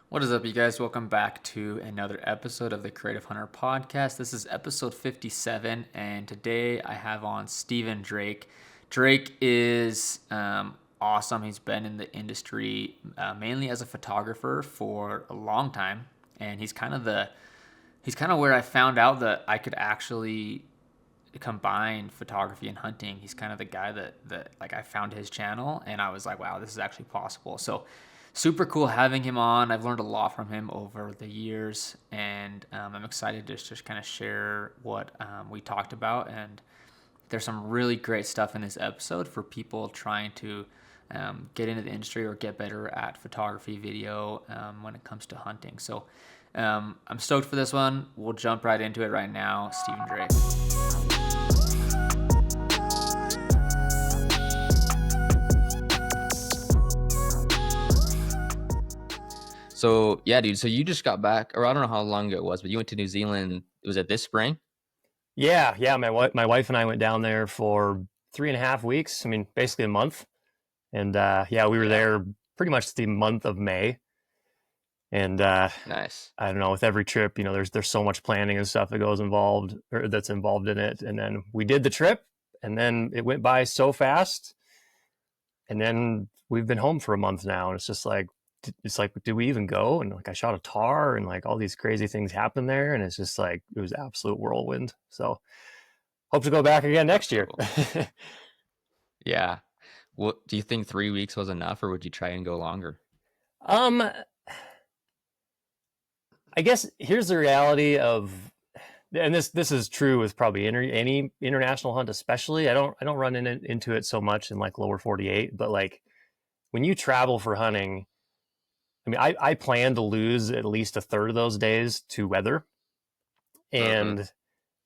What is up, you guys? Welcome back to another episode of the Creative Hunter podcast. This is episode 57, and today I have on Stephen Drake. Drake is awesome. He's been in the industry mainly as a photographer for a long time, and he's kind of where I found out that I could actually combine photography and hunting. He's kind of the guy that like I found his channel and I was like, wow, this is actually possible. So super cool having him on. I've learned a lot from him over the years, and I'm excited to just kind of share what we talked about. And there's some really great stuff in this episode for people trying to get into the industry or get better at photography, video when it comes to hunting. So I'm stoked for this one. We'll jump right into it right now. Stephen Drake. So yeah, dude. So you just got back, or I don't know how long ago it was, but you went to New Zealand. Was it this spring? Yeah. My wife and I went down there for 3.5 weeks. I mean, basically a month. And yeah, we were Yeah. there pretty much the month of May. And Nice. I don't know, with every trip, there's so much planning and stuff that goes involved or that's involved in it. And then we did the trip, and then it went by so fast. And then we've been home for a month now, and it's like, did we even go? And like I shot a tar, and like all these crazy things happened there, and it's just like it was absolute whirlwind. So hope to go back again That's next year. cool. Yeah. What do you think 3 weeks was enough, or would you try and go longer? um, I guess here's the reality of, and this is true with probably any international hunt, especially. I don't run into it so much in like lower 48, but like when you travel for hunting, I mean, I plan to lose at least a third of those days to weather, Mm-hmm. and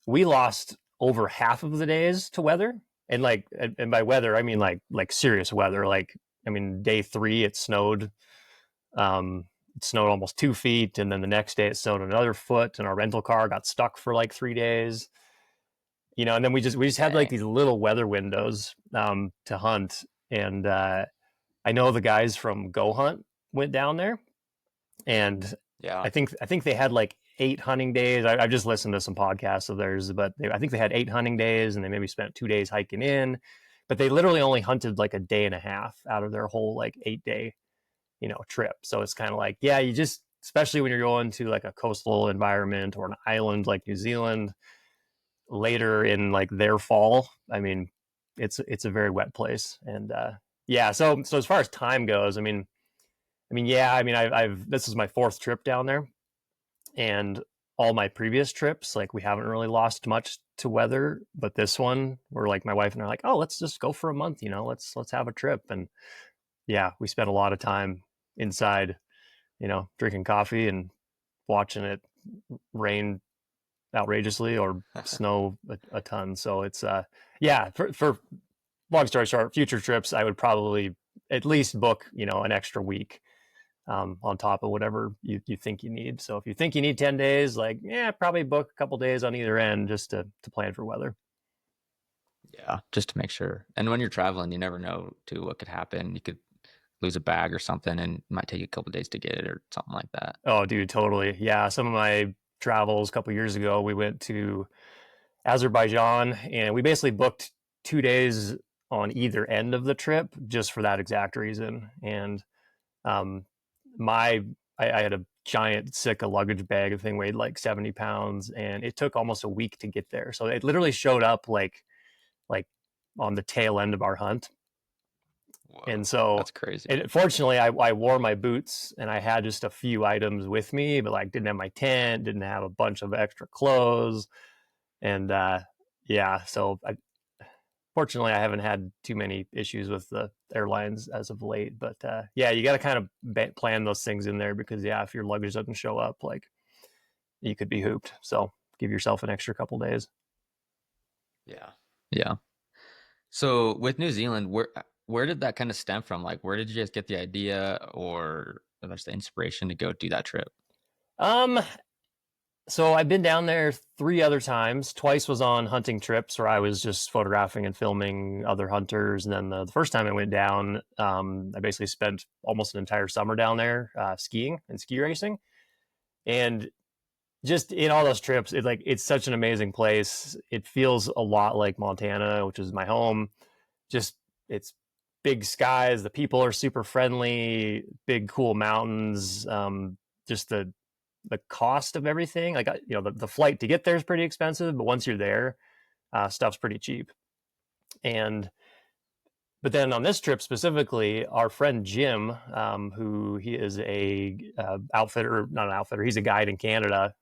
we lost over half of the days to weather. And by weather I mean like serious weather. Like, I mean, day 3 it snowed. It snowed almost 2 feet, and then the next day it snowed another foot, and our rental car got stuck for like 3 days. And then we just had like Dang. these little weather windows to hunt. And I know the guys from Go Hunt went down there, and Yeah. I think they had like 8 hunting days. I've just listened to some podcasts of theirs, but I think they had 8 hunting days, and they maybe spent 2 days hiking in, but they literally only hunted like a day and a half out of their whole like 8 day trip. So it's kind of like, yeah, you just, especially when you're going to like a coastal environment or an island like New Zealand later in like their fall. I mean, it's a very wet place. And yeah, so as far as time goes, yeah, I mean, I've this is my 4th trip down there, and all my previous trips, like, we haven't really lost much to weather, but this one, we're like, my wife and I are like, oh, let's just go for a month, let's have a trip. And yeah, we spent a lot of time inside, drinking coffee and watching it rain outrageously or snow a ton. So it's yeah, for long story short, future trips I would probably at least book an extra week on top of whatever you think you need. So if you think you need 10 days, like, yeah, probably book a couple days on either end just to plan for weather. Yeah. Just to make sure. And when you're traveling, you never know too what could happen. You could lose a bag or something, and it might take you a couple days to get it or something like that. Oh, dude, totally. Yeah, some of my travels a couple years ago, we went to Azerbaijan, and we basically booked 2 days on either end of the trip just for that exact reason. And um, my I had a giant Sika luggage bag. The thing weighed like 70 pounds, and it took almost a week to get there. So it literally showed up like on the tail end of our hunt. And Whoa. so, That's crazy. and fortunately, I wore my boots, and I had just a few items with me, but like didn't have my tent, didn't have a bunch of extra clothes. And yeah, so fortunately, I haven't had too many issues with the airlines as of late. But yeah, you got to kind of plan those things in there, because yeah, if your luggage doesn't show up, like, you could be hooped. So give yourself an extra couple days. Yeah. Yeah. So with New Zealand, where did that kind of stem from? Like, where did you guys get the idea or just the inspiration to go do that trip? Um, So I've been down there 3 other times. Twice was on hunting trips where I was just photographing and filming other hunters. And then the first time I went down, I basically spent almost an entire summer down there skiing and ski racing. And just in all those trips, it's such an amazing place. It feels a lot like Montana, which is my home. Just it's big skies. The people are super friendly. Big cool mountains. Just the cost of everything. Like the flight to get there is pretty expensive, but once you're there, stuff's pretty cheap. And but then on this trip specifically, our friend Jim, who he is a outfitter, not an outfitter, he's a guide in Canada,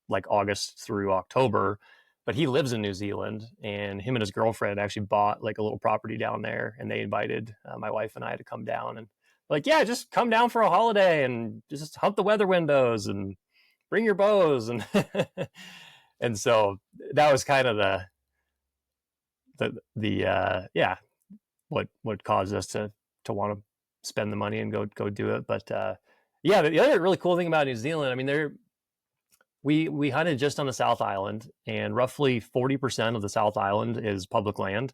like August through October, but he lives in New Zealand, and him and his girlfriend actually bought like a little property down there, and they invited my wife and I to come down and like, yeah, just come down for a holiday and just hunt the weather windows and bring your bows and and so that was kind of the yeah what caused us to want to spend the money and go do it. But yeah, the other really cool thing about New Zealand, I mean, we hunted just on the South Island, and roughly 40% of the South Island is public land,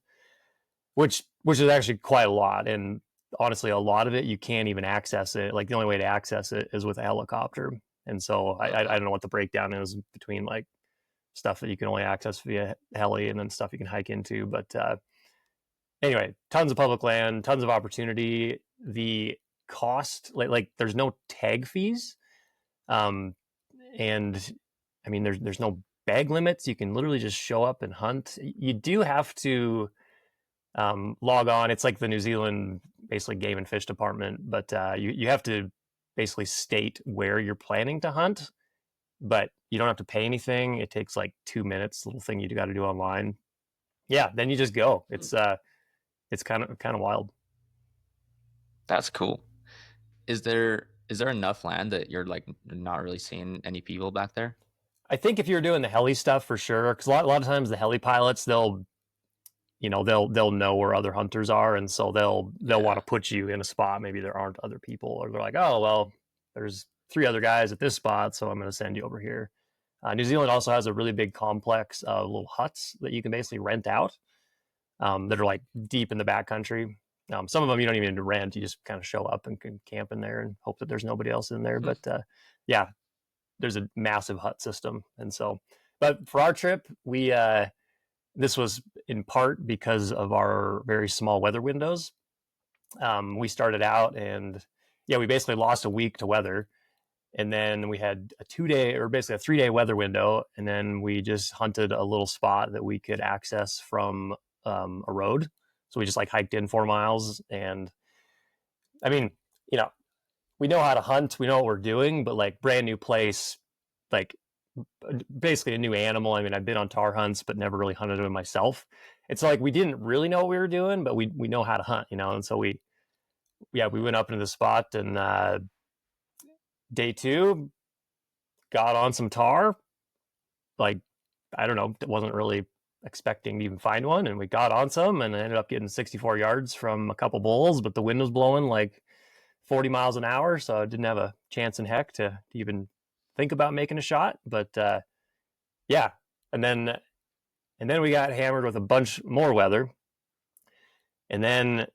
which is actually quite a lot. And honestly, a lot of it you can't even access it. Like the only way to access it is with a helicopter. And so I don't know what the breakdown is between like stuff that you can only access via heli and then stuff you can hike into. But anyway, tons of public land, tons of opportunity. The cost, like there's no tag fees, um, and I mean there's no bag limits. You can literally just show up and hunt. You do have to log on. It's like the New Zealand basically game and fish department, but you have to basically state where you're planning to hunt, but you don't have to pay anything. It takes like 2 minutes, little thing you got to do online. Yeah, then you just go. It's kind of wild. That's cool. Is there enough land that you're like not really seeing any people back there? I think if you're doing the heli stuff for sure, because a lot of times the heli pilots they'll know where other hunters are, and so they'll want Yeah. to put you in a spot. Maybe there aren't other people, or they're like, oh well, there's 3 other guys at this spot, so I'm going to send you over here. New Zealand also has a really big complex of little huts that you can basically rent out that are like deep in the backcountry. Some of them you don't even need to rent; you just kind of show up and can camp in there and hope that there's nobody else in there. But yeah, there's a massive hut system, and so. But for our trip, we this was in part because of our very small weather windows. We started out and yeah, we basically lost a week to weather, and then we had a 2 day or basically a 3 day weather window, and then we just hunted a little spot that we could access from a road. So we just like hiked in 4 miles, and I mean, you know, we know how to hunt, we know what we're doing, but like brand new place, like basically a new animal. I mean, I've been on tar hunts, but never really hunted them myself. It's like we didn't really know what we were doing, but we know how to hunt, And so we went up into the spot, and day two got on some tar. Like I don't know, wasn't really expecting to even find one, and we got on some, and I ended up getting 64 yards from a couple bulls, but the wind was blowing like 40 miles an hour, so I didn't have a chance in heck to even think about making a shot. But yeah, and then we got hammered with a bunch more weather, and then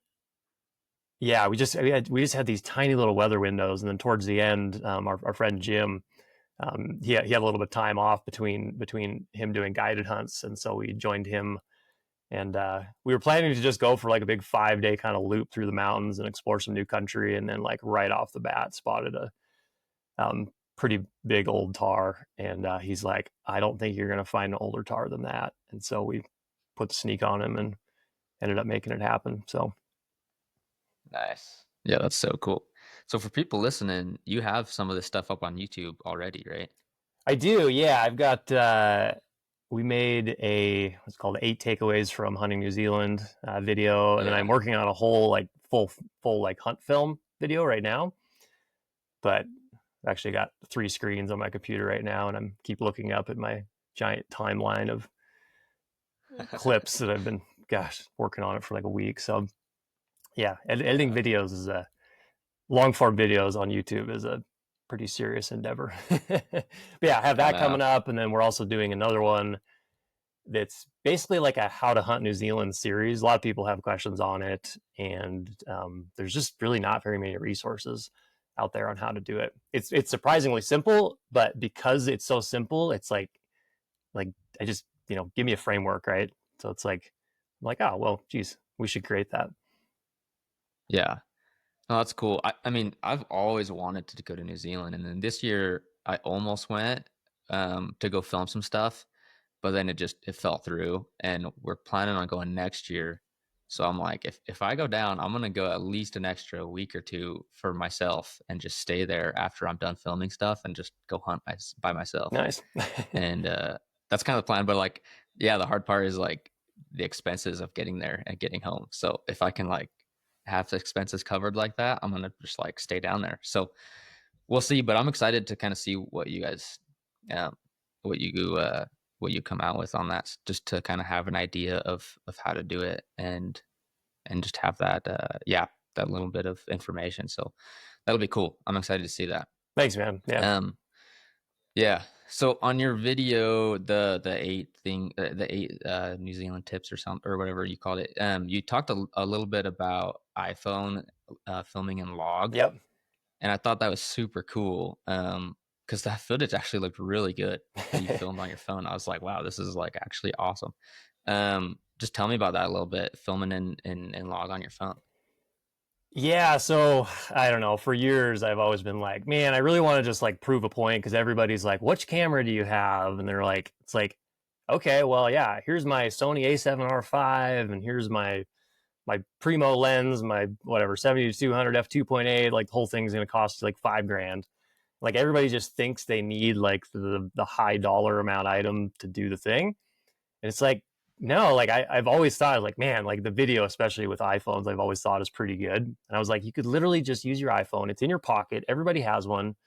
yeah, we just had these tiny little weather windows, and then towards the end, our friend Jim, he had a little bit of time off between him doing guided hunts, and so we joined him, and we were planning to just go for like a big 5 day kind of loop through the mountains and explore some new country, and then like right off the bat spotted a pretty big old tar, and he's like, I don't think you're gonna find an older tar than that, and so we put the sneak on him and ended up making it happen. So Nice. Yeah, that's so cool. So for people listening, you have some of this stuff up on YouTube already, right? I do, yeah. I've got we made a what's called 8 takeaways from hunting New Zealand video, and then I'm Yeah. working on a whole like full like hunt film video right now. But I've actually got 3 screens on my computer right now, and I'm keep looking up at my giant timeline of clips that I've been, gosh, working on it for like a week. So yeah, editing Yeah. videos is a long form videos on YouTube is a pretty serious endeavor. But yeah, I have that No. coming up, and then we're also doing another one that's basically like a how to hunt New Zealand series. A lot of people have questions on it, and there's just really not very many resources out there on how to do it. It's surprisingly simple, but because it's so simple, it's like I just, give me a framework, right? So it's like, I'm like, oh well, geez, we should create that. Yeah. Oh, that's cool. I mean, I've always wanted to go to New Zealand, and then this year I almost went to go film some stuff, but then it fell through, and we're planning on going next year. So I'm like, if I go down, I'm gonna go at least an extra week or two for myself and just stay there after I'm done filming stuff and just go hunt by myself. Nice. And that's kind of the plan. But like, yeah, the hard part is like the expenses of getting there and getting home. So if I can like have the expenses covered like that, I'm gonna just like stay down there. So we'll see. But I'm excited to kind of see what you guys, um, what you come out with on that, just to kind of have an idea of how to do it and just have that that little bit of information. So that'll be cool. I'm excited to see that. Thanks, man. Yeah. Yeah. So on your video, the eight New Zealand tips or something or whatever you called it, you talked a little bit about iPhone filming in log, Yep. and I thought that was super cool. Because that footage actually looked really good that you filmed on your phone. I was like, wow, this is like actually awesome. Just tell me about that a little bit, filming in log on your phone. Yeah, so I don't know. For years, I've always been like, man, I really want to just like prove a point because everybody's like, which camera do you have? And they're like, it's like, okay, well, yeah, here's my Sony A7R5, and here's my primo lens, my whatever 70-200 f2.8. Like the whole thing's gonna cost like $5,000. Like everybody just thinks they need like the high dollar amount item to do the thing, and it's like, no, like I've always thought like, man, like the video, especially with iPhones, I've always thought is pretty good. And I was like, you could literally just use your iPhone. It's in your pocket. Everybody has one.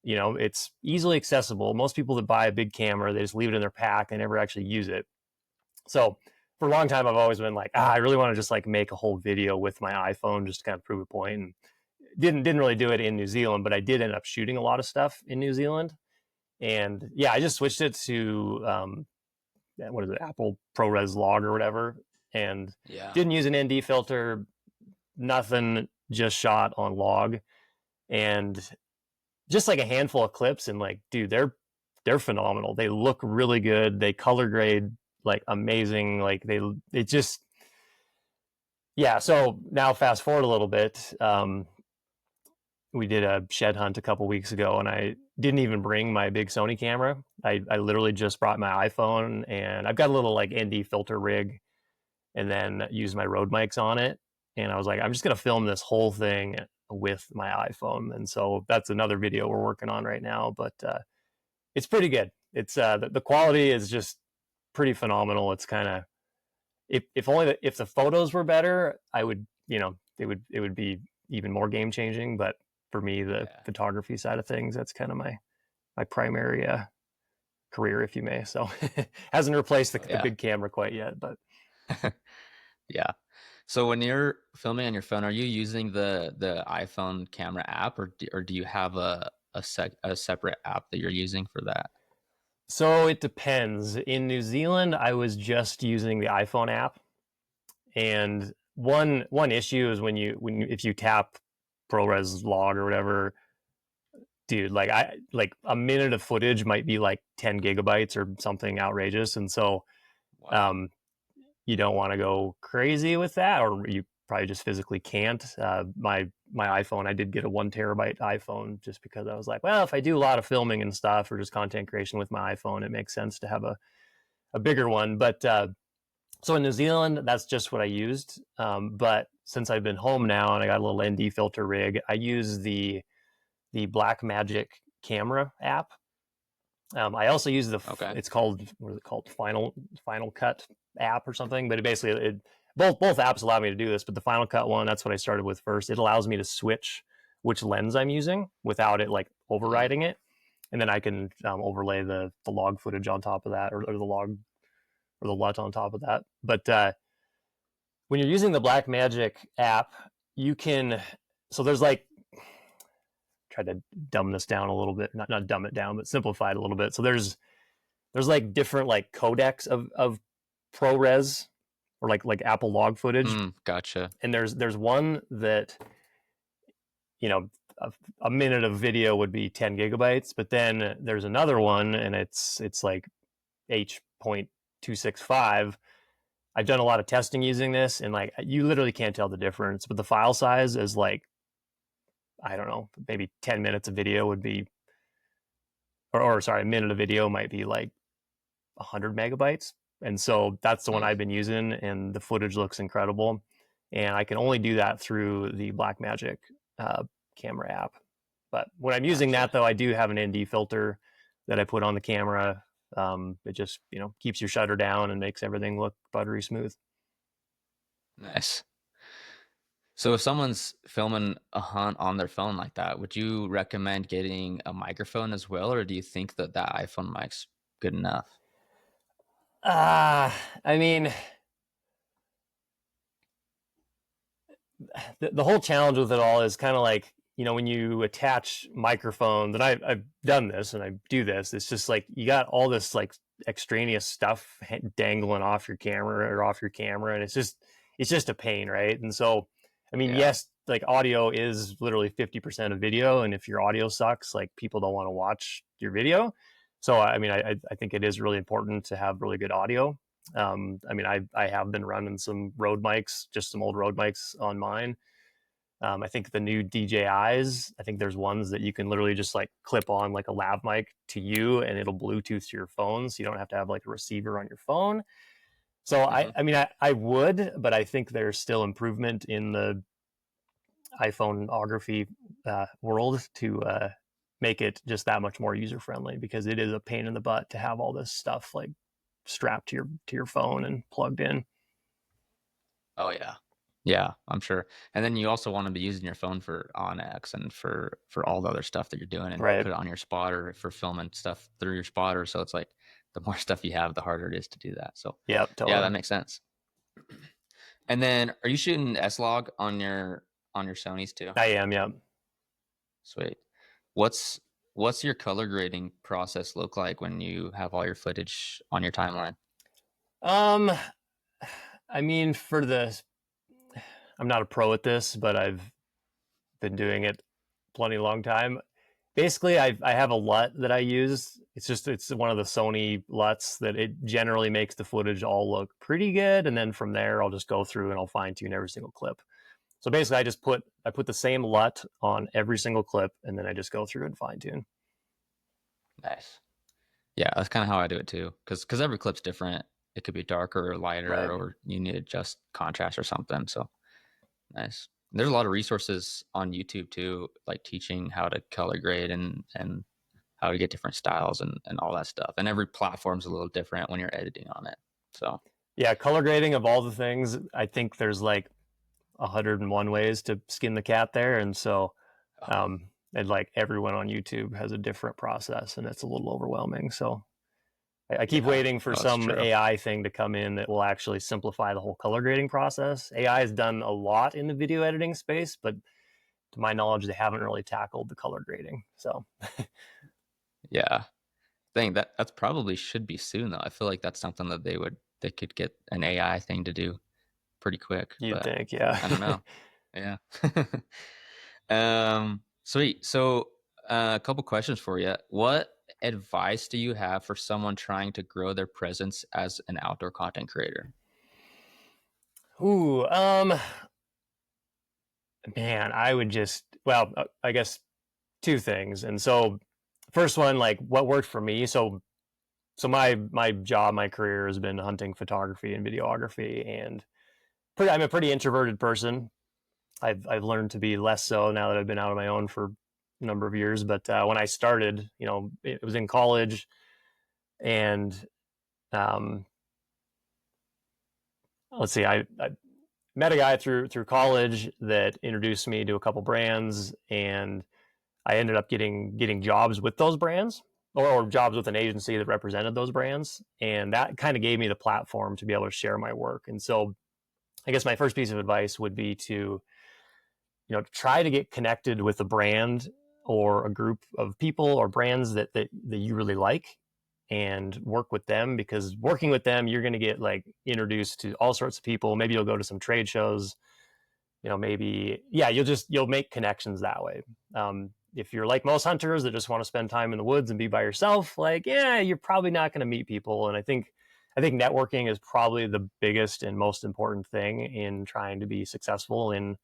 It's easily accessible. Most people that buy a big camera, they just leave it in their pack. They never actually use it. So for a long time, I've always been like, I really want to just like make a whole video with my iPhone just to kind of prove a point. And didn't really do it in New Zealand, but I did end up shooting a lot of stuff in New Zealand. And yeah, I just switched it to what is it, Apple ProRes log or whatever, and didn't use an ND filter, nothing, just shot on log, and just like a handful of clips, and like, dude, they're phenomenal. They look really good. They color grade like amazing. Like it just, yeah. So now fast forward a little bit. We did a shed hunt a couple weeks ago, and I didn't even bring my big Sony camera. I literally just brought my iPhone, and I've got a little like ND filter rig, and then use my Rode mics on it. And I was like, I'm just gonna film this whole thing with my iPhone. And so that's another video we're working on right now. But it's pretty good. It's the quality is just pretty phenomenal. It's kind of, if only if the photos were better, I would, it would be even more game changing. But for me, the photography side of things, that's kind of my primary career, if you may. So hasn't replaced the big camera quite yet, but yeah. So when you're filming on your phone, are you using the iPhone camera app, or do you have a separate app that you're using for that? So it depends. In New Zealand, I was just using the iPhone app, and one issue is if you tap ProRes log or whatever, dude, like a minute of footage might be like 10 gigabytes or something outrageous, and so you don't want to go crazy with that, or you probably just physically can't. My iPhone, I did get a 1 terabyte iPhone just because I was like, well, if I do a lot of filming and stuff or just content creation with my iPhone, it makes sense to have a bigger one. But so in New Zealand, that's just what I used. But since I've been home now and I got a little ND filter rig, I use the Blackmagic camera app. I also use it's called, what is it called? Final Cut app or something. But both apps allow me to do this, but the Final Cut one, that's what I started with first. It allows me to switch which lens I'm using without it like overriding it. And then I can overlay the log footage on top of that, or the log or the LUT on top of that. But when you're using the Blackmagic app, you can, so there's like, try to dumb this down a little bit, not dumb it down, but simplify it a little bit. So there's like different like codecs of ProRes or like Apple log footage. Gotcha. And there's one that, you know, a minute of video would be 10 gigabytes, but then there's another one and it's like H.265. I've done a lot of testing using this, and like you literally can't tell the difference, but the file size is like, I don't know, maybe 10 minutes of video would be, or sorry, a minute of video might be like 100 megabytes. And so that's the one I've been using, and the footage looks incredible. And I can only do that through the Blackmagic camera app. But when I'm using that, though, I do have an ND filter that I put on the camera. It just, you know, keeps your shutter down and makes everything look buttery smooth. Nice. So if someone's filming a hunt on their phone like that, would you recommend getting a microphone as well, or do you think that iPhone mic's good enough? I mean, the whole challenge with it all is kind of like, you know, when you attach microphones, and I've done this and I do this, it's just like you got all this like extraneous stuff dangling off your camera, and it's just a pain, right? And so, I mean, yes, like audio is literally 50% of video, and if your audio sucks, like people don't want to watch your video. So, I mean, I think it is really important to have really good audio. I mean, I have been running some Rode mics, just some old Rode mics on mine. I think the new DJIs, I think there's ones that you can literally just like clip on like a lav mic to you, and it'll Bluetooth to your phone, so you don't have to have like a receiver on your phone. So I mean, I would, but I think there's still improvement in the iPhoneography world to make it just that much more user friendly, because it is a pain in the butt to have all this stuff like strapped to your phone and plugged in. Oh yeah, I'm sure. And then you also want to be using your phone for OnX and for all the other stuff that you're doing, and Right. put it on your spotter for filming stuff through your spotter. So it's like the more stuff you have, the harder it is to do that. So yeah, totally. Yeah, that makes sense. And then, are you shooting S-Log on your Sonys too? I am, yeah. Sweet. What's your color grading process look like when you have all your footage on your timeline? I mean, I'm not a pro at this, but I've been doing it plenty long time. Basically, I have a LUT that I use. It's one of the Sony LUTs that it generally makes the footage all look pretty good, and then from there I'll just go through and I'll fine tune every single clip. So basically, I put the same LUT on every single clip, and then I just go through and fine tune. Nice. Yeah, that's kind of how I do it too, because every clip's different. It could be darker or lighter, Right. or you need to adjust contrast or something. So nice. There's a lot of resources on YouTube too, like teaching how to color grade and how to get different styles and all that stuff. And every platform's a little different when you're editing on it. So yeah, color grading, of all the things, I think there's like 101 ways to skin the cat there, and so and like everyone on YouTube has a different process, and it's a little overwhelming. So I keep waiting for some AI thing to come in that will actually simplify the whole color grading process. AI has done a lot in the video editing space, but to my knowledge, they haven't really tackled the color grading. So yeah, I think that's probably should be soon though. I feel like that's something that they could get an AI thing to do pretty quick. You'd think, yeah. I don't know. Yeah. Sweet. So a couple questions for you. What advice do you have for someone trying to grow their presence as an outdoor content creator? Ooh, man, I would I guess two things. And so first one, like what worked for me. So my career has been hunting, photography, and videography, and I'm a pretty introverted person. I've learned to be less so now that I've been out on my own for a number of years. But when I started, you know, it was in college, and let's see, I met a guy through college that introduced me to a couple brands, and I ended up getting jobs with those brands, or jobs with an agency that represented those brands, and that kind of gave me the platform to be able to share my work. And so I guess my first piece of advice would be to, you know, try to get connected with the brand or a group of people or brands that you really like, and work with them, because working with them, you're going to get like introduced to all sorts of people. Maybe you'll go to some trade shows, maybe, yeah, you'll make connections that way. If you're like most hunters that just want to spend time in the woods and be by yourself, like, yeah, you're probably not going to meet people. And I think networking is probably the biggest and most important thing in trying to be successful in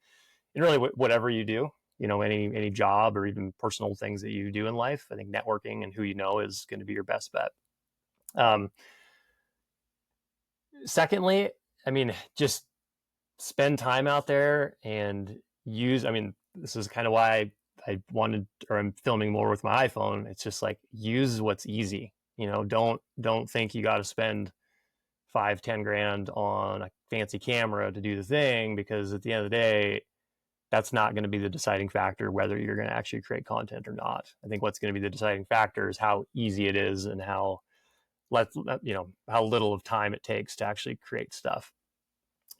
really whatever you do, any job or even personal things that you do in life. I think networking and who you know is going to be your best bet. Secondly, I mean, just spend time out there and this is kind of why I wanted, or I'm filming more with my iPhone. It's just like, use what's easy. Don't think you got to spend 5-10 grand on a fancy camera to do the thing, because at the end of the day, that's not going to be the deciding factor whether you're going to actually create content or not. I think what's going to be the deciding factor is how easy it is and how little of time it takes to actually create stuff.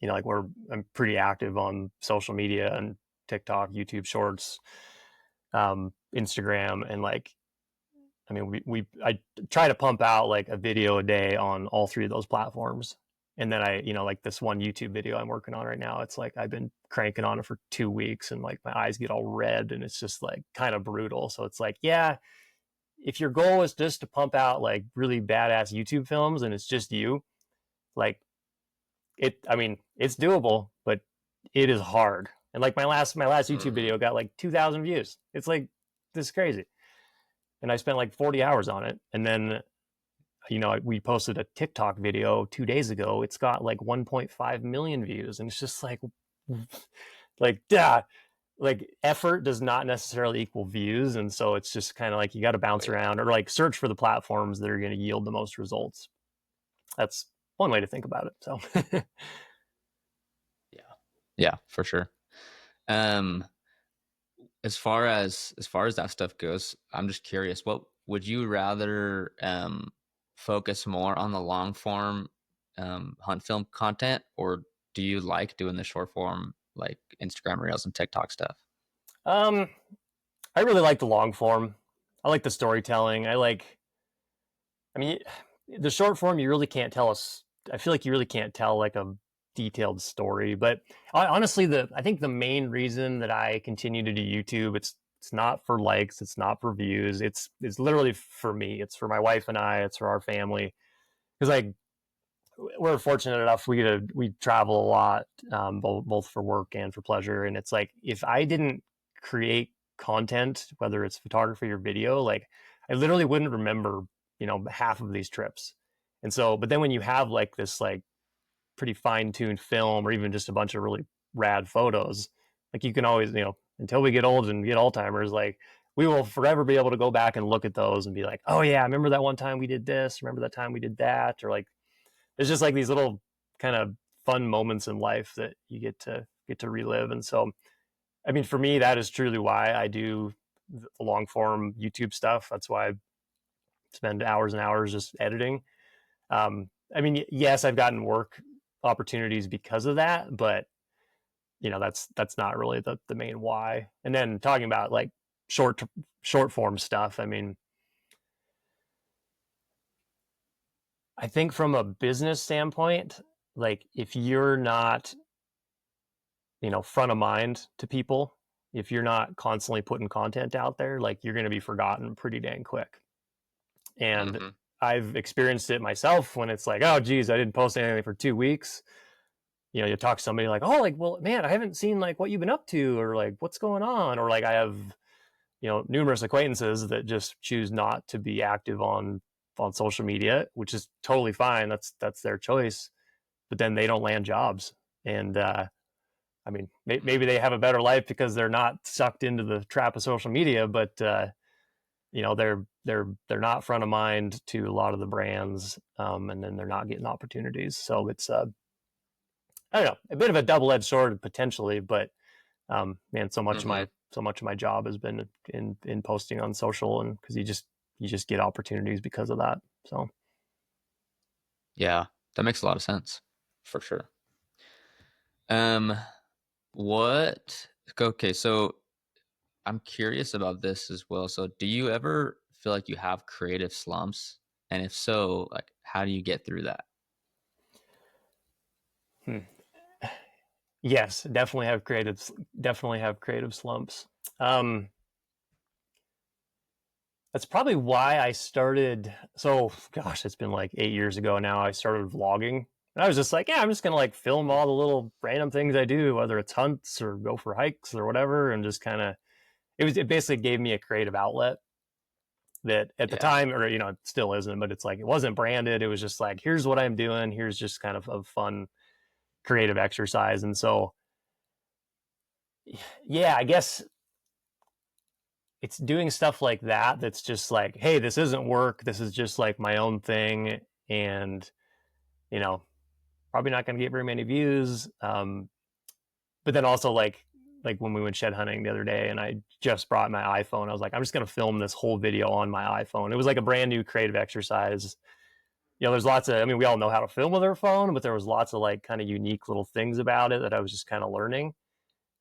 Like I'm pretty active on social media and TikTok, YouTube Shorts, Instagram, and I try to pump out like a video a day on all 3 of those platforms. And then like this one YouTube video I'm working on right now, it's like I've been cranking on it for 2 weeks, and like my eyes get all red, and it's just like kind of brutal. So it's like, yeah, if your goal is just to pump out like really badass YouTube films and it's just you, like it's doable, but it is hard. And like my last YouTube video got like 2,000 views. It's like, this is crazy. And I spent like 40 hours on it. And then, we posted a TikTok video 2 days ago. It's got like 1.5 million views. And it's just like, like effort does not necessarily equal views. And so it's just kind of like, you got to bounce around, or like search for the platforms that are going to yield the most results. That's one way to think about it. So Yeah, for sure. As far as that stuff goes, I'm just curious, what would you rather focus more on the long form hunt film content, or do you like doing the short form like Instagram Reels and TikTok stuff? I really like the long form. I like the storytelling. The short form, you really can't tell us. I feel like you really can't tell like a detailed story. But honestly, I think the main reason that I continue to do YouTube, it's not for likes, it's not for views. It's literally for me. It's for my wife and I. It's for our family. Because like, we're fortunate enough, we travel a lot, both for work and for pleasure. And it's like, if I didn't create content, whether it's photography or video, like I literally wouldn't remember, half of these trips. And so, but then when you have like this like pretty fine-tuned film, or even just a bunch of really rad photos, like you can always, until we get old and get Alzheimer's, like we will forever be able to go back and look at those and be like, oh yeah, remember that one time we did this, remember that time we did that. Or like, it's just like these little kind of fun moments in life that you get to relive. And so, I mean, for me, that is truly why I do the long form YouTube stuff. That's why I spend hours and hours just editing. I mean, yes, I've gotten work opportunities because of that, but that's not really the main why. And then talking about like short form stuff, I mean, I think from a business standpoint, like if you're not, front of mind to people, if you're not constantly putting content out there, like you're going to be forgotten pretty dang quick. And I've experienced it myself when it's like, oh geez, I didn't post anything for 2 weeks. You talk to somebody like, oh, like, well, man, I haven't seen like what you've been up to, or like what's going on. Or like I have, numerous acquaintances that just choose not to be active on social media, which is totally fine. That's their choice. But then they don't land jobs. And I mean, maybe they have a better life because they're not sucked into the trap of social media, but they're not front of mind to a lot of the brands, and then they're not getting opportunities. So it's I don't know, a bit of a double-edged sword potentially, but man, so much of my job has been in posting on social, and because you just get opportunities because of that. So yeah, that makes a lot of sense for sure. Okay, so I'm curious about this as well. So do you ever feel like you have creative slumps? And if so, like how do you get through that? Hmm. Yes, definitely have creative slumps. Um, that's probably why I started. So, gosh, it's been like 8 years ago now. I started vlogging, and I was just like, yeah, I'm just gonna like film all the little random things I do, whether it's hunts or go for hikes or whatever, and just kind of it basically gave me a creative outlet that at the Yeah. time, or it still isn't, but it's like it wasn't branded. It was just like, here's what I'm doing. Here's just kind of a fun creative exercise, and so yeah, I guess it's doing stuff like that that's just like, hey, this isn't work, this is just like my own thing, and you know probably not going to get very many views, but then also like when we went shed hunting the other day and I just brought my iPhone, I was like, I'm just going to film this whole video on my iPhone. It was like a brand new creative exercise. There's lots of, I mean, we all know how to film with our phone, but there was lots of like kind of unique little things about it that I was just kind of learning,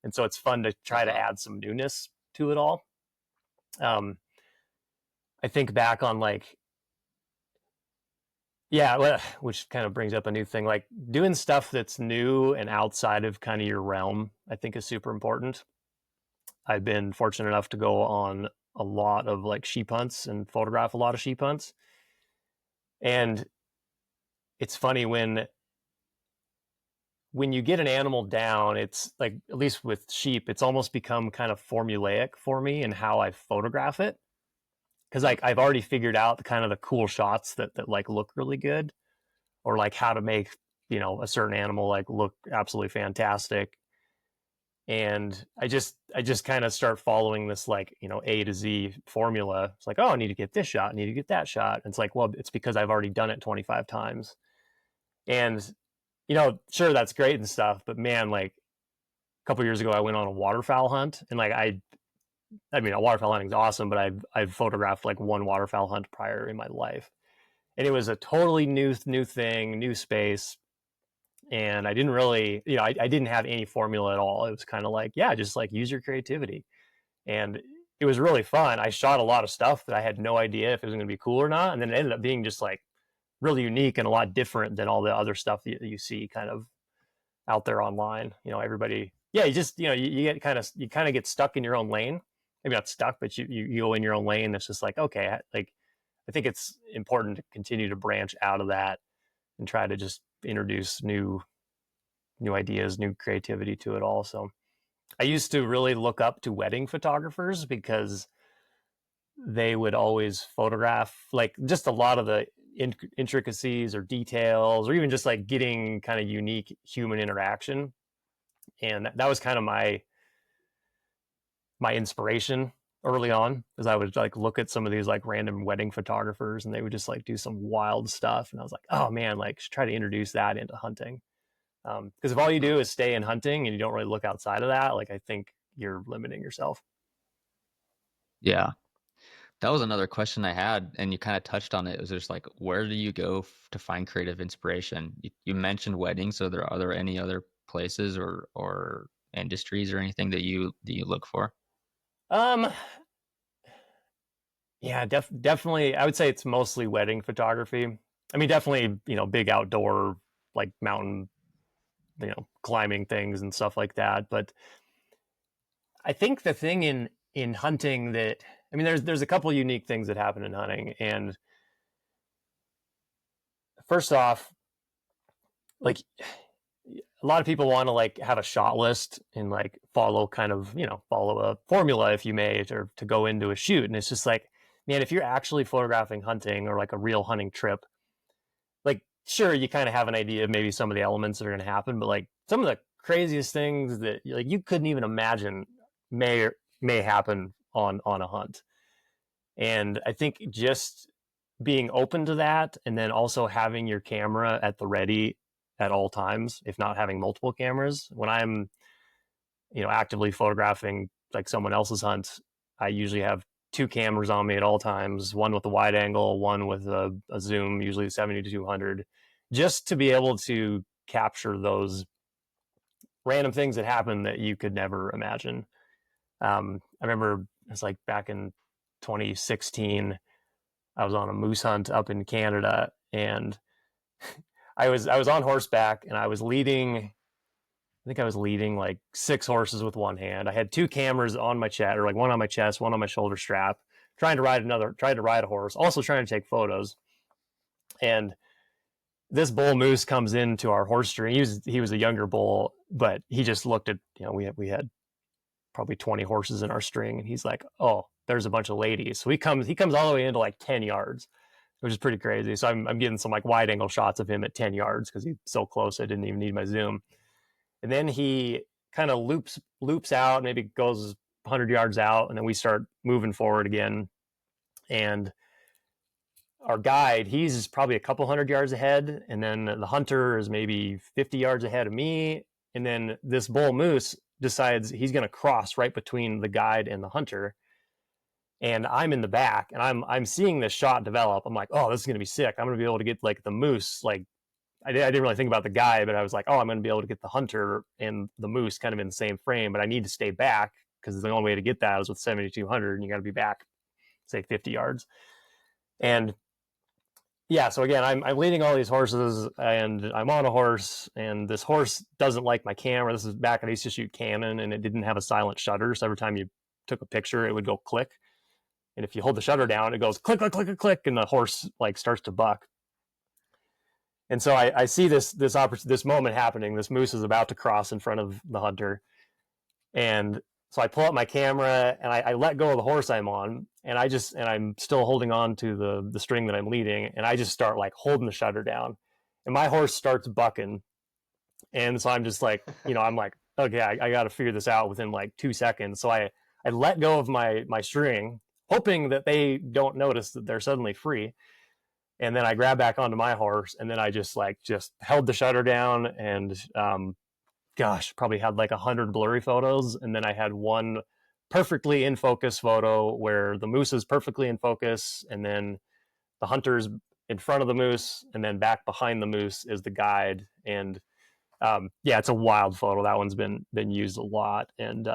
and so it's fun to try to Uh-huh. add some newness to it all. um I think back on like, yeah, well, which kind of brings up a new thing, like doing stuff that's new and outside of kind of your realm, I think is super important. I've been fortunate enough to go on a lot of like sheep hunts and photograph a lot of sheep hunts. And it's funny when you get an animal down, it's like, at least with sheep, it's almost become kind of formulaic for me in how I photograph it. Cause like I've already figured out the kind of the cool shots that like look really good, or like how to make a certain animal like look absolutely fantastic. And I just kind of start following this like A to Z formula. It's like, oh, I need to get this shot, I need to get that shot, and it's like, well, it's because I've already done it 25 times. And sure, that's great and stuff, but man, like a couple years ago I went on a waterfowl hunt, and like I mean, a waterfowl hunting is awesome, but I've photographed like one waterfowl hunt prior in my life, and it was a totally new thing, new space. And I didn't really, I didn't have any formula at all. It was kind of like, yeah, just like use your creativity. And it was really fun. I shot a lot of stuff that I had no idea if it was going to be cool or not. And then it ended up being just like really unique and a lot different than all the other stuff that you see kind of out there online. Everybody, yeah, you just, you get you kind of get stuck in your own lane. Maybe not stuck, but you go in your own lane. It's just like, okay, like, I think it's important to continue to branch out of that and try to just introduce new ideas, new creativity to it all. So I used to really look up to wedding photographers because they would always photograph like just a lot of the intricacies or details, or even just like getting kind of unique human interaction. And that was kind of my inspiration early on, because I would like look at some of these like random wedding photographers and they would just like do some wild stuff, and I was like, oh man, like should try to introduce that into hunting. Because if all you do is stay in hunting and you don't really look outside of that, like I think you're limiting yourself. Yeah. That was another question I had, and you kind of touched on it. It was just like, where do you go to find creative inspiration? You mentioned weddings, so are there any other places or industries or anything that you look for? Um, yeah, definitely. I would say it's mostly wedding photography. I mean, definitely, big outdoor like mountain, climbing things and stuff like that. But I think the thing in hunting that, I mean, there's a couple unique things that happen in hunting. And first off, like a lot of people want to like have a shot list and like follow follow a formula, if you may, or to go into a shoot. And it's just like, man, if you're actually photographing hunting or like a real hunting trip, like sure, you kind of have an idea of maybe some of the elements that are going to happen, but like some of the craziest things that like you couldn't even imagine may happen on a hunt. And I think just being open to that, and then also having your camera at the ready at all times, if not having multiple cameras. When I'm actively photographing like someone else's hunt, I usually have two cameras on me at all times, one with a wide angle, one with a zoom, usually 70 to 200, just to be able to capture those random things that happen that you could never imagine. I remember it's like back in 2016, I was on a moose hunt up in Canada, and I was on horseback, and I was leading. I think I was leading like 6 horses with one hand. I had 2 cameras on my chest, or like one on my chest, one on my shoulder strap, trying to ride a horse, also trying to take photos. And this bull moose comes into our horse string. He was a younger bull, but he just looked at, we had probably 20 horses in our string, and he's like, "Oh, there's a bunch of ladies." So he comes all the way into like 10 yards, which is pretty crazy. So I'm getting some like wide angle shots of him at 10 yards because he's so close I didn't even need my zoom. And then he kind of loops out, maybe goes 100 yards out, and then we start moving forward again. And our guide, he's probably a couple 100 yards ahead, and then the hunter is maybe 50 yards ahead of me. And then this bull moose decides he's going to cross right between the guide and the hunter. And I'm in the back, and I'm seeing this shot develop. I'm like, oh, this is going to be sick. I'm going to be able to get like the moose. Like, I didn't really think about the guy, but I was like, oh, I'm going to be able to get the hunter and the moose kind of in the same frame, but I need to stay back because the only way to get that is with 7,200, and you got to be back, say, 50 yards. And yeah, so again, I'm leading all these horses, and I'm on a horse, and this horse doesn't like my camera. This is back when I used to shoot Canon, and it didn't have a silent shutter, so every time you took a picture, it would go click. And if you hold the shutter down, it goes click, click, click, click, click, and the horse like starts to buck. And so I see this moment happening. This moose is about to cross in front of the hunter, and so I pull up my camera, and I let go of the horse I'm on, and I'm still holding on to the string that I'm leading, and I just start like holding the shutter down, and my horse starts bucking, and so I'm just like, I'm like, okay, I got to figure this out within like 2 seconds. So I let go of my string, hoping that they don't notice that they're suddenly free. And then I grabbed back onto my horse, and then I just held the shutter down, and probably had like 100 blurry photos. And then I had one perfectly in focus photo where the moose is perfectly in focus, and then the hunter's in front of the moose, and then back behind the moose is the guide. And it's a wild photo. That one's been used a lot. And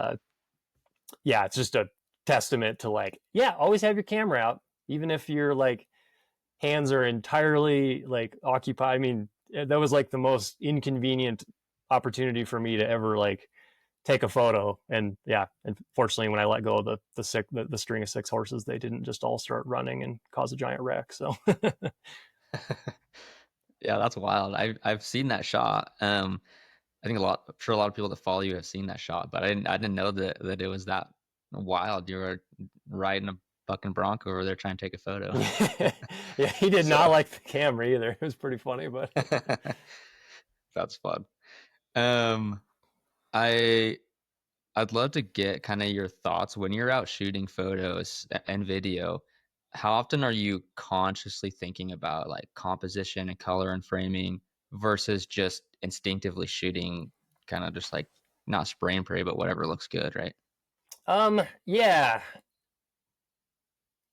it's just a testament to like, always have your camera out, even if your like hands are entirely like occupied. I mean, that was like the most inconvenient opportunity for me to ever like take a photo. And fortunately, when I let go of the string of 6 horses, they didn't just all start running and cause a giant wreck. So Yeah, that's wild. I've seen that shot. I think I'm sure a lot of people that follow you have seen that shot, but I didn't know that it was that wild. You were riding a fucking bronco over there trying to take a photo. Yeah, he did not like the camera either. It was pretty funny, but that's fun. I'd love to get kind of your thoughts when you're out shooting photos and video. How often are you consciously thinking about like composition and color and framing versus just instinctively shooting, kind of just like not spray and pray, but whatever looks good, right? Yeah.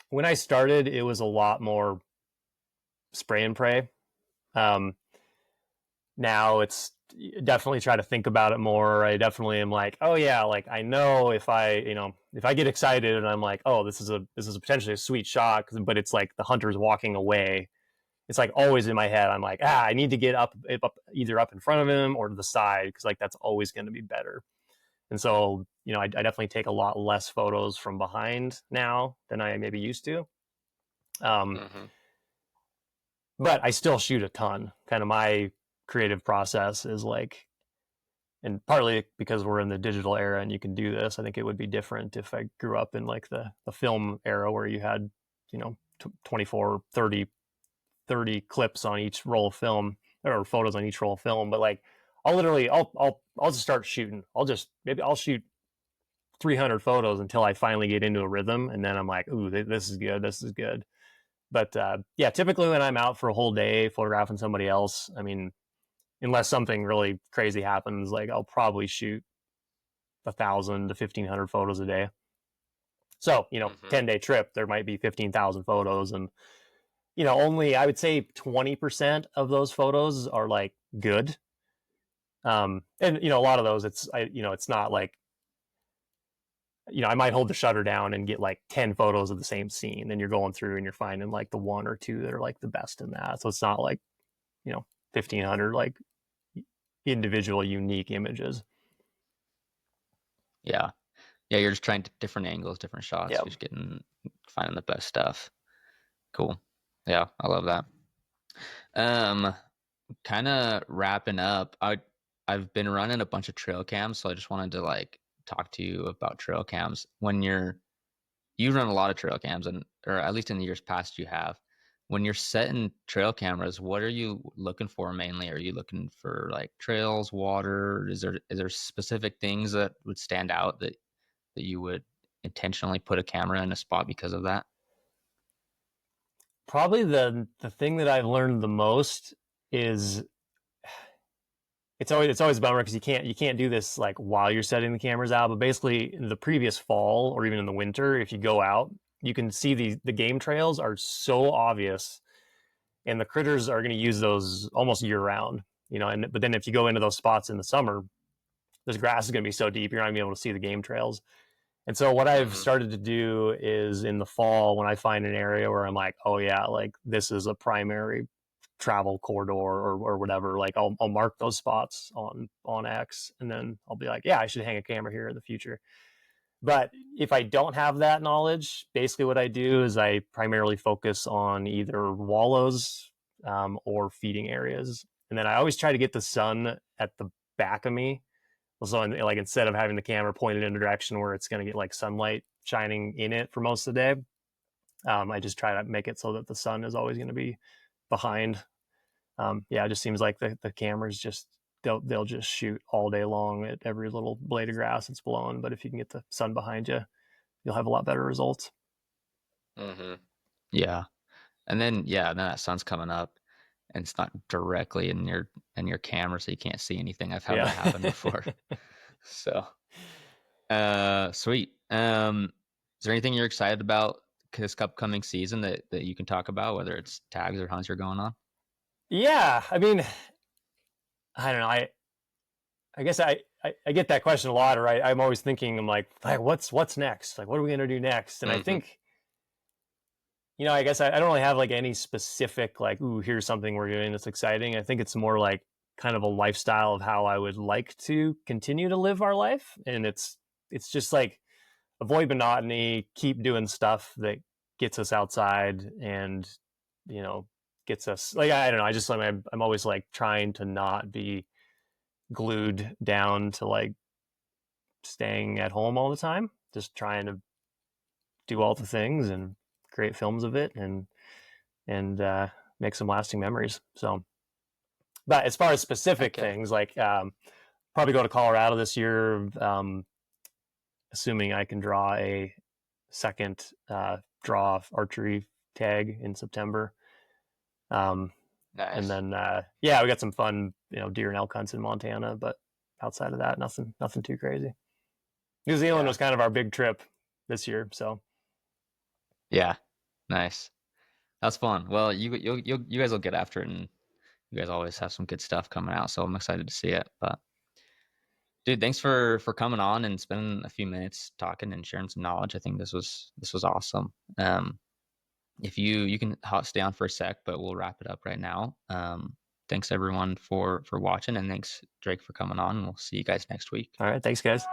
When I started, it was a lot more spray and pray. Now it's definitely try to think about it more. I definitely am like, oh yeah, like I know if I get excited and I'm like, oh, this is potentially a sweet shot, but it's like the hunter's walking away. It's like always in my head. I'm like, I need to get up either up in front of him or to the side, because like that's always going to be better. And so, I definitely take a lot less photos from behind now than I maybe used to. But I still shoot a ton. Kind of my creative process is like, and partly because we're in the digital era and you can do this, I think it would be different if I grew up in like the film era where you had, 24, 30 clips on each roll of film, or photos on each roll of film. But like, I'll just start shooting. I'll shoot 300 photos until I finally get into a rhythm. And then I'm like, ooh, this is good. This is good. But typically when I'm out for a whole day photographing somebody else, I mean, unless something really crazy happens, like I'll probably shoot 1,000 to 1,500 photos a day. So, 10-day trip, there might be 15,000 photos, and only, I would say 20% of those photos are like good. And a lot of those, it's not like, I might hold the shutter down and get like 10 photos of the same scene. Then you're going through and you're finding like the one or two that are like the best in that. So it's not like, 1,500 like individual unique images. Yeah. Yeah. You're just trying different angles, different shots. Yeah. You're just finding the best stuff. Cool. Yeah. I love that. Kind of wrapping up. I've been running a bunch of trail cams, so I just wanted to like talk to you about trail cams. When you run a lot of trail cams, or at least in the years past you have. When you're setting trail cameras, what are you looking for mainly? Are you looking for like trails, water? Is there specific things that would stand out that you would intentionally put a camera in a spot because of that? Probably the thing that I've learned the most is it's always a bummer because you can't do this like while you're setting the cameras out. But basically, in the previous fall or even in the winter, if you go out, you can see the game trails are so obvious, and the critters are going to use those almost year round. But then if you go into those spots in the summer, this grass is going to be so deep you're not going to be able to see the game trails. And so what I've started to do is in the fall, when I find an area where I'm like, oh yeah, like this is a primary travel corridor or whatever, like I'll mark those spots on X, and then I'll be like, yeah, I should hang a camera here in the future. But if I don't have that knowledge, basically what I do is I primarily focus on either wallows or feeding areas. And then I always try to get the sun at the back of me. So like instead of having the camera pointed in a direction where it's going to get like sunlight shining in it for most of the day, I just try to make it so that the sun is always going to be behind. It just seems like the cameras just they'll just shoot all day long at every little blade of grass that's blowing. But if you can get the sun behind you, you'll have a lot better results. Yeah. And then that sun's coming up and it's not directly in your camera, so you can't see anything. I've had that happen before. So sweet. Is there anything you're excited about this upcoming season that you can talk about, whether it's tags or hunts you're going on? Yeah, I mean, I don't know. I guess I get that question a lot, right? I'm always thinking, I'm like, what's next? Like, what are we gonna do next? And I think, I guess I don't really have like any specific like, ooh, here's something we're doing that's exciting. I think it's more like kind of a lifestyle of how I would like to continue to live our life, and it's just like avoid monotony, keep doing stuff that gets us outside and gets us like, I don't know. I just like I'm always like trying to not be glued down to like staying at home all the time, just trying to do all the things and create films of it and make some lasting memories. So, but as far as specific things, like probably go to Colorado this year, assuming I can draw a second draw archery tag in September. Nice. And then we got some fun deer and elk hunts in Montana, but outside of that, nothing too crazy. New Zealand was kind of our big trip this year, so nice. That's fun. Well, you guys will get after it, and you guys always have some good stuff coming out, so I'm excited to see it. But dude, thanks for coming on and spending a few minutes talking and sharing some knowledge. I think this was awesome. If you can stay on for a sec, but we'll wrap it up right now. Thanks everyone for watching, and thanks Drake for coming on. We'll see you guys next week. All right, thanks guys.